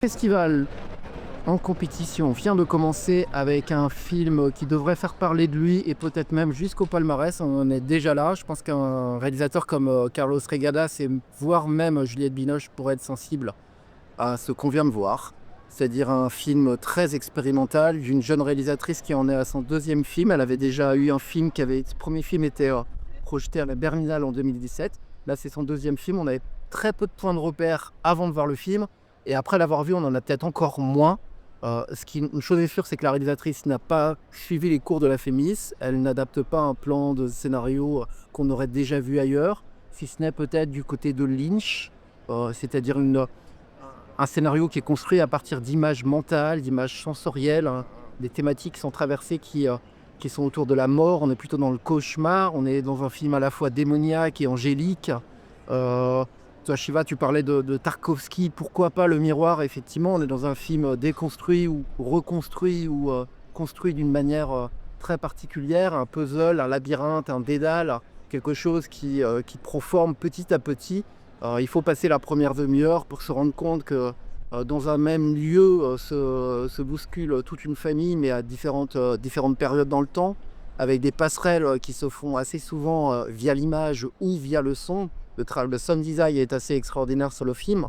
Festival en compétition vient de commencer avec un film qui devrait faire parler de lui et peut-être même jusqu'au palmarès. On en est déjà là. Je pense qu'un réalisateur comme Carlos Regadas et voire même Juliette Binoche pourraient être sensibles à ce qu'on vient de voir. C'est-à-dire un film très expérimental d'une jeune réalisatrice qui en est à son deuxième film. Elle avait déjà eu un film ce premier film était projeté à la Berlinale en 2017. Là, c'est son deuxième film. On avait très peu de points de repère avant de voir le film. Et après l'avoir vu, on en a peut-être encore moins. Une chose est sûre, c'est que la réalisatrice n'a pas suivi les cours de la Fémis. Elle n'adapte pas un plan de scénario qu'on aurait déjà vu ailleurs, si ce n'est peut-être du côté de Lynch, c'est-à-dire un scénario qui est construit à partir d'images mentales, d'images sensorielles, hein, des thématiques sont traversées qui sont autour de la mort. On est plutôt dans le cauchemar, on est dans un film à la fois démoniaque et angélique. Toi, Shiva, tu parlais de Tarkovsky, pourquoi pas Le Miroir. Effectivement, on est dans un film déconstruit ou reconstruit ou construit d'une manière très particulière, un puzzle, un labyrinthe, un dédale, quelque chose qui proforme petit à petit. Il faut passer la première demi-heure pour se rendre compte que dans un même lieu se bouscule toute une famille, mais à différentes périodes dans le temps, avec des passerelles qui se font assez souvent via l'image ou via le son. Le sound design est assez extraordinaire sur le film.